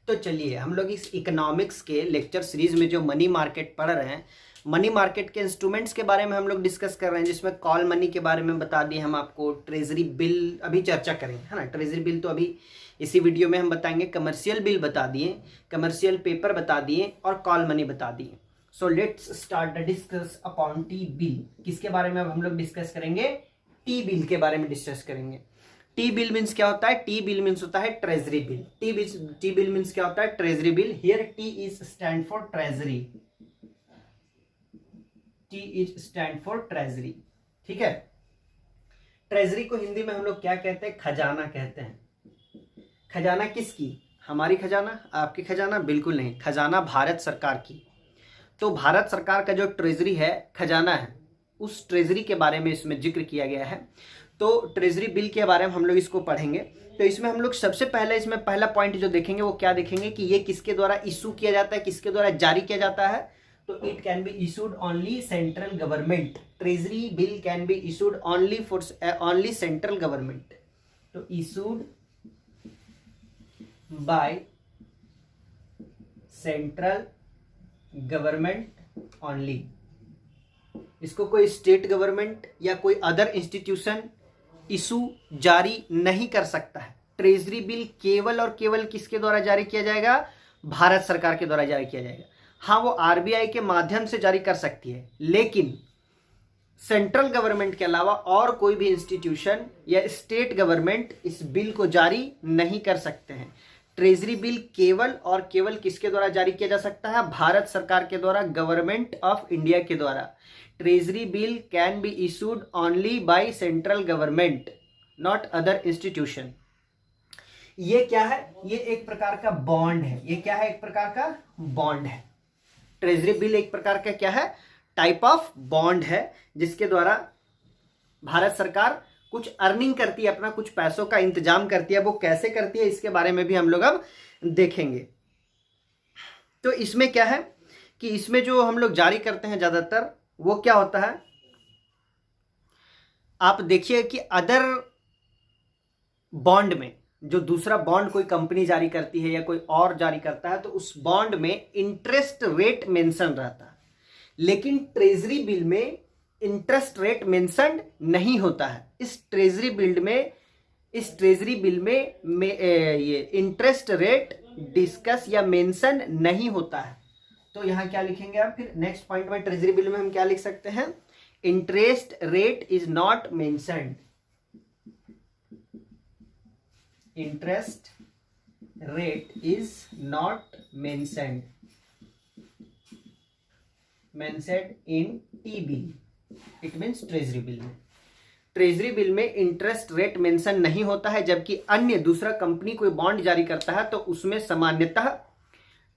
तो चलिए हम लोग इस इकोनॉमिक्स के लेक्चर सीरीज में जो मनी मार्केट पढ़ रहे हैं, मनी मार्केट के इंस्ट्रूमेंट्स के बारे में हम लोग डिस्कस कर रहे हैं, जिसमें कॉल मनी के बारे में बता दिए हम आपको, ट्रेजरी बिल अभी चर्चा करेंगे, है ना। ट्रेजरी बिल तो अभी इसी वीडियो में हम बताएंगे, कमर्शियल बिल बता दिए, कमर्शियल पेपर बता दिए और कॉल मनी बता दिए। So let's start the discuss upon T bill. किसके बारे में अब हम लोग डिस्कस करेंगे? टी बिल के बारे में डिस्कस करेंगे। टी बिल मीन्स क्या होता है? टी बिल मीन्स होता है treasury bill. T bill means क्या होता है? Treasury bill. Here T is stand for treasury. T is stand for treasury. ठीक है। ट्रेजरी को हिंदी में हम लोग क्या कहते हैं? खजाना कहते हैं। खजाना किसकी? हमारी खजाना, आपकी खजाना? बिल्कुल नहीं, खजाना भारत सरकार की। तो भारत सरकार का जो ट्रेजरी है, खजाना है, उस ट्रेजरी के बारे में इसमें जिक्र किया गया है। तो ट्रेजरी बिल के बारे में हम लोग इसको पढ़ेंगे। तो इसमें हम लोग सबसे पहले इसमें पहला पॉइंट जो देखेंगे वो क्या देखेंगे कि ये किसके द्वारा इशू किया जाता है, किसके द्वारा जारी किया जाता है। तो it can be issued only central government. Treasury bill can be issued only for only central government. तो issued by central government only. इसको कोई स्टेट गवर्नमेंट या कोई अदर इंस्टीट्यूशन इशू जारी नहीं कर सकता है। ट्रेजरी बिल केवल और केवल किसके द्वारा जारी किया जाएगा? भारत सरकार के द्वारा जारी किया जाएगा। हाँ, वो आरबीआई के माध्यम से जारी कर सकती है, लेकिन सेंट्रल गवर्नमेंट के अलावा और कोई भी इंस्टीट्यूशन या स्टेट गवर्नमेंट इस बिल को जारी नहीं कर सकते हैं। ट्रेजरी बिल केवल और केवल किसके द्वारा जारी किया जा सकता है? भारत सरकार के द्वारा, गवर्नमेंट ऑफ इंडिया के द्वारा। Treasury bill can be issued only by central government, not other institution. ये क्या है? ये एक प्रकार का बॉन्ड है। ये क्या है? एक प्रकार का बॉन्ड है। ट्रेजरी बिल एक प्रकार का क्या है? टाइप ऑफ बॉन्ड है, जिसके द्वारा भारत सरकार कुछ अर्निंग करती है, अपना कुछ पैसों का इंतजाम करती है। वो कैसे करती है, इसके बारे में भी हम लोग अब देखेंगे। तो इसमें क्या है कि इसमें जो हम लोग जारी करते हैं ज्यादातर, वो क्या होता है, आप देखिए कि अदर बॉन्ड में जो दूसरा बॉन्ड कोई कंपनी जारी करती है या कोई और जारी करता है, तो उस बॉन्ड में इंटरेस्ट रेट मेंशन रहता है, लेकिन ट्रेजरी बिल में इंटरेस्ट रेट मेंशन नहीं होता है। इस ट्रेजरी बिल में ये इंटरेस्ट रेट डिस्कस या मेंशन नहीं होता है। तो यहां क्या लिखेंगे आप? फिर नेक्स्ट पॉइंट में ट्रेजरी बिल में हम क्या लिख सकते हैं? Interest rate is not mentioned. Interest rate is not mentioned in T bill. It means treasury bill में, ट्रेजरी बिल में इंटरेस्ट रेट मेंशन नहीं होता है, जबकि अन्य दूसरा कंपनी कोई बॉन्ड जारी करता है तो उसमें सामान्यतः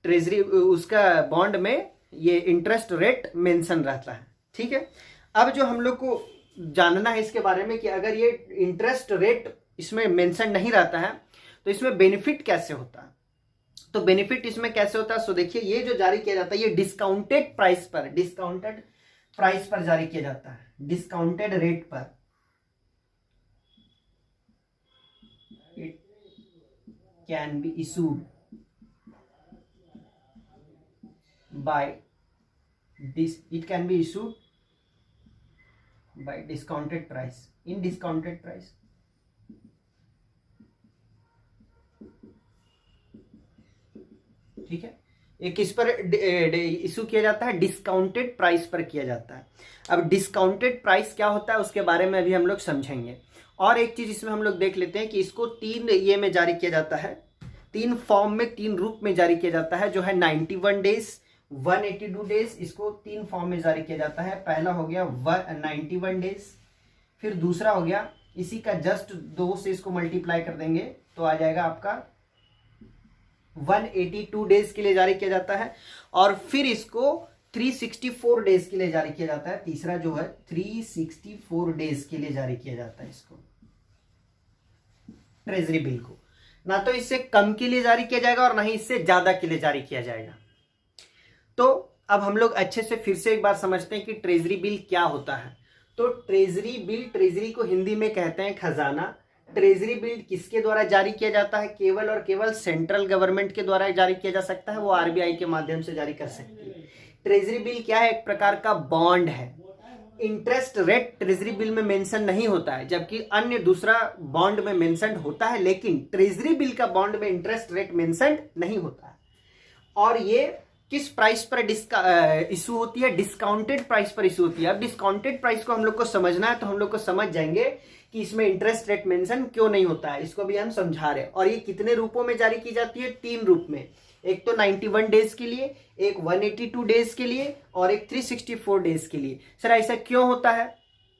ट्रेजरी उसका बॉन्ड में ये इंटरेस्ट रेट मेंशन रहता है। ठीक है। अब जो हम लोग को जानना है इसके बारे में कि अगर ये इंटरेस्ट रेट इसमें मेंशन नहीं रहता है तो इसमें बेनिफिट कैसे होता है। तो बेनिफिट इसमें कैसे होता है? सो देखिए, ये जो जारी किया जाता है ये डिस्काउंटेड प्राइस पर जारी किया जाता है, डिस्काउंटेड रेट पर। It can be issued by discounted price, in discounted price. ठीक है। ये किस पर इशू किया जाता है? डिस्काउंटेड प्राइस पर किया जाता है। अब डिस्काउंटेड प्राइस क्या होता है उसके बारे में अभी हम लोग समझेंगे। और एक चीज इसमें हम लोग देख लेते हैं कि इसको तीन ये में जारी किया जाता है, तीन फॉर्म में, तीन रूप में जारी किया जाता है, जो है 91 डेज, 182 डेज। इसको तीन फॉर्म में जारी किया जाता है। पहला हो गया 91 डेज, फिर दूसरा हो गया, इसी का जस्ट 2 से इसको मल्टीप्लाई कर देंगे तो आ जाएगा आपका 182 डेज के लिए जारी किया जाता है, और फिर इसको 364 डेज के लिए जारी किया जाता है। तीसरा जो है 364 डेज के लिए जारी किया जाता है इसको, ट्रेजरी बिल को। ना तो इससे कम के लिए जारी किया जाएगा और ना ही इससे ज्यादा के लिए जारी किया जाएगा। तो अब हम लोग अच्छे से फिर से एक बार समझते हैं कि ट्रेजरी बिल क्या होता है। तो ट्रेजरी बिल, ट्रेजरी को हिंदी में कहते हैं खजाना, ट्रेजरी बिल किसके द्वारा जारी किया जाता है? केवल और केवल सेंट्रल गवर्नमेंट के द्वारा जारी किया जा सकता है, वो आरबीआई के माध्यम से जारी कर सकती है। ट्रेजरी बिल क्या है? एक प्रकार का बॉन्ड है। इंटरेस्ट रेट ट्रेजरी बिल में मेंशन नहीं होता है, जबकि अन्य दूसरा बॉन्ड में मेंशन होता है, लेकिन ट्रेजरी बिल का बॉन्ड में इंटरेस्ट रेट मेंशन नहीं होता है। और ये किस प्राइस पर इशू होती है? डिस्काउंटेड प्राइस पर इशू होती है। अब डिस्काउंटेड प्राइस को हम लोग को समझना है, तो हम लोग को समझ जाएंगे कि इसमें इंटरेस्ट रेट मेंशन क्यों नहीं होता है, इसको भी हम समझा रहे हैं। और ये कितने रूपों में जारी की जाती है? 3 रूप में। एक तो 91 डेज के लिए, एक 182 डेज के लिए और एक 364 डेज के लिए। सर ऐसा क्यों होता है?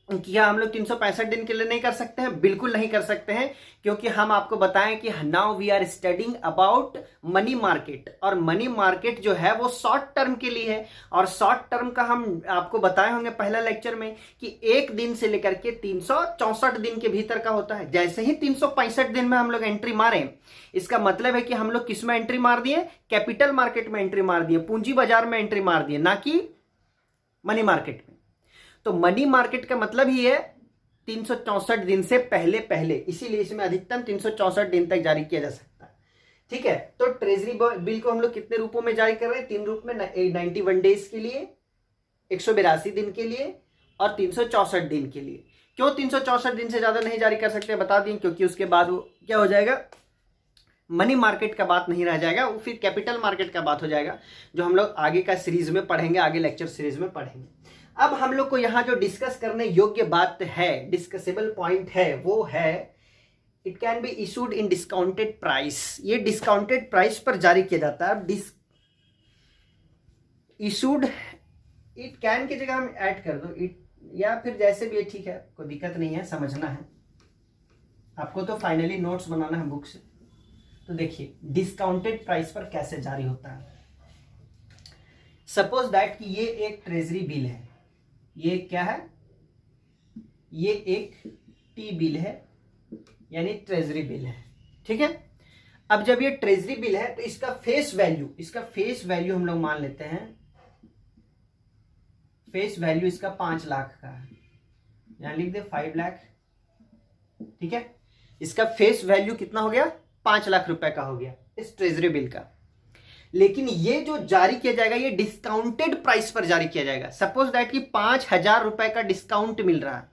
क्या हम लोग 365 दिन के लिए नहीं कर सकते हैं? बिल्कुल नहीं कर सकते हैं, क्योंकि हम आपको बताएं कि now we are studying about money market, और मनी मार्केट जो है वो शॉर्ट टर्म के लिए है। और शॉर्ट टर्म का हम आपको बताए होंगे पहला लेक्चर में कि 1 दिन से लेकर के 364 दिन के भीतर का होता है। जैसे ही 365 दिन में हम लोग एंट्री मारें, इसका मतलब है कि हम लोग किस में एंट्री मार दिए? कैपिटल मार्केट में एंट्री मार दिए, पूंजी बाजार में एंट्री मार दिए, ना कि मनी मार्केट में। तो मनी मार्केट का मतलब ही है 364 दिन से पहले पहले, इसीलिए इसमें अधिकतम 364 दिन तक जारी किया जा सकता है। ठीक है, तो ट्रेजरी बिल को हम लोग कितने रूपों में जारी कर रहे हैं? 3 रूप में, 91 डेज के लिए, 182 दिन के लिए और 364 दिन के लिए। क्यों 364 दिन से ज्यादा नहीं जारी कर सकते बता दें, क्योंकि उसके बाद वो क्या हो जाएगा? मनी मार्केट का बात नहीं रह जाएगा, वो फिर कैपिटल मार्केट का बात हो जाएगा, जो हम लोग आगे का सीरीज में पढ़ेंगे, आगे लेक्चर सीरीज में पढ़ेंगे। अब हम लोग को यहाँ जो डिस्कस करने योग्य बात है, डिस्कसेबल पॉइंट है, वो है it can be issued in discounted price. ये डिस्काउंटेड प्राइस पर जारी किया जाता है। इशूड, इट कैन की जगह हम ऐड कर दो इट, या फिर जैसे भी है, ठीक है, कोई दिक्कत नहीं है, समझना है आपको, तो फाइनली नोट्स बनाना है बुक से। तो देखिए डिस्काउंटेड प्राइस पर कैसे जारी होता है। सपोज दैट कि ये एक ट्रेजरी बिल है, ये क्या है? ये एक टी बिल है, यानी ट्रेजरी बिल है। ठीक है, अब जब ये ट्रेजरी बिल है तो इसका फेस वैल्यू हम लोग मान लेते हैं, फेस वैल्यू इसका 5 लाख का है, यहां लिख दे 5 लाख। ठीक है, इसका फेस वैल्यू कितना हो गया? 5 लाख रुपए का हो गया इस ट्रेजरी बिल का। लेकिन ये जो जारी किया जाएगा, ये डिस्काउंटेड प्राइस पर जारी किया जाएगा। सपोज दैट कि 5,000 रुपए का डिस्काउंट मिल रहा है,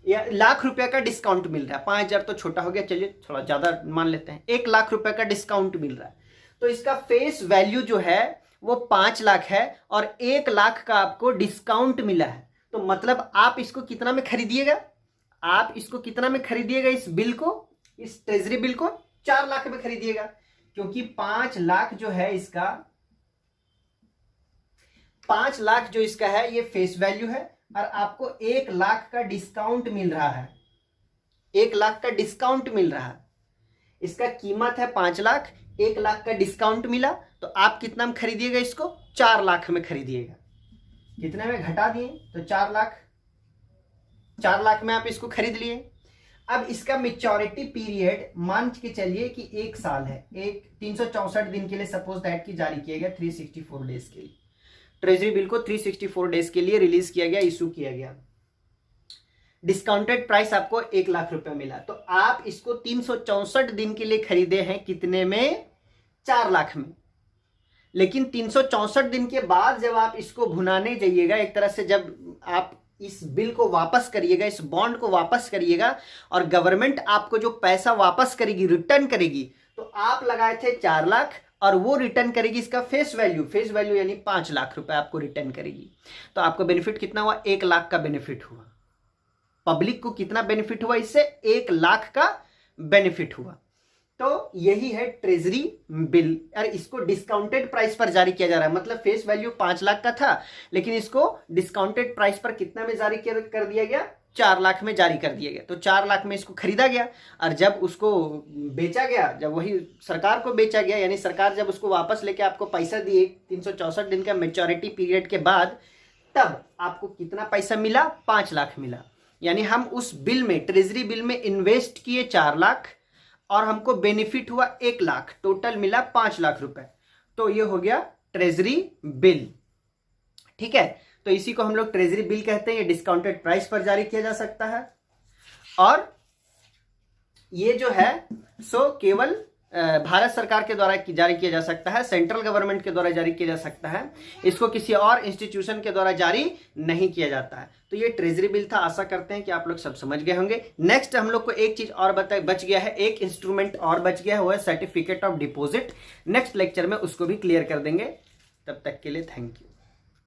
या लाख रुपए का डिस्काउंट मिल रहा है। 5,000 तो छोटा हो गया, चलिए थोड़ा ज्यादा मान लेते हैं, 1 लाख रुपए का डिस्काउंट मिल रहा है। तो इसका फेस वैल्यू जो है वो 5 लाख है, और 1 लाख का आपको डिस्काउंट मिला है। तो मतलब आप इसको कितना में खरीदिएगा? आप इसको कितना में खरीदिएगा? इस बिल को, इस ट्रेजरी बिल को 4 लाख में खरीदिएगा, क्योंकि 5 लाख जो है इसका, 5 लाख जो इसका है ये फेस वैल्यू है, और आपको 1 लाख का डिस्काउंट मिल रहा है। 1 लाख का डिस्काउंट मिल रहा है, इसका कीमत है 5 लाख, 1 लाख का डिस्काउंट मिला, तो आप कितना में खरीदिएगा? इसको 4 लाख में खरीदिएगा। कितने में घटा दिए? तो 4 लाख, 4 लाख में आप इसको खरीद लिए। अब इसका मेच्योरिटी पीरियड मान के चलिए कि 1 साल है, एक 364 दिन के लिए सपोज दैट की जारी किया गया, 364 डेज के लिए ट्रेजरी बिल को 364 डेज के लिए रिलीज किया गया, इशू किया गया। डिस्काउंटेड प्राइस आपको 1 लाख रुपए मिला, तो आप इसको 364 दिन के लिए खरीदे हैं, कितने में? 4 लाख में। लेकिन 364 दिन के बाद जब आप इसको भुनाने जाइएगा, एक तरह से जब आप इस बिल को वापस करिएगा, इस बॉन्ड को वापस करिएगा, और गवर्नमेंट आपको जो पैसा वापस करेगी, रिटर्न करेगी, तो आप लगाए थे 4 लाख और वो रिटर्न करेगी इसका फेस वैल्यू यानी 5 लाख रुपए आपको रिटर्न करेगी। तो आपको बेनिफिट कितना हुआ? 1 लाख का बेनिफिट हुआ। पब्लिक को कितना बेनिफिट हुआ इससे? 1 लाख का बेनिफिट हुआ। तो यही है ट्रेजरी बिल, और इसको डिस्काउंटेड प्राइस पर जारी किया जा रहा है। मतलब फेस वैल्यू 5 लाख का था, लेकिन इसको डिस्काउंटेड प्राइस पर कितना में जारी कर दिया गया? 4 लाख में जारी कर दिया गया। तो 4 लाख में इसको खरीदा गया, और जब उसको बेचा गया, जब वही सरकार को बेचा गया, यानी सरकार जब उसको वापस लेके आपको पैसा दिए 364 दिन का मेच्योरिटी पीरियड के बाद, तब आपको कितना पैसा मिला? 5 लाख मिला। यानी हम उस बिल में, ट्रेजरी बिल में इन्वेस्ट किए 4 लाख, और हमको बेनिफिट हुआ 1 लाख, टोटल मिला 5 लाख रुपए। तो ये हो गया ट्रेजरी बिल। ठीक है, तो इसी को हम लोग ट्रेजरी बिल कहते हैं। ये डिस्काउंटेड प्राइस पर जारी किया जा सकता है, और ये जो है सो केवल भारत सरकार के द्वारा जारी किया जा सकता है, सेंट्रल गवर्नमेंट के द्वारा जारी किया जा सकता है, इसको किसी और इंस्टीट्यूशन के द्वारा जारी नहीं किया जाता है। तो ये ट्रेजरी बिल था। आशा करते हैं कि आप लोग सब समझ गए होंगे। नेक्स्ट हम लोग को एक चीज और बच गया है, एक इंस्ट्रूमेंट और बच गया है, वो है certificate of deposit. Next lecture में उसको भी क्लियर कर देंगे। तब तक के लिए थैंक यू।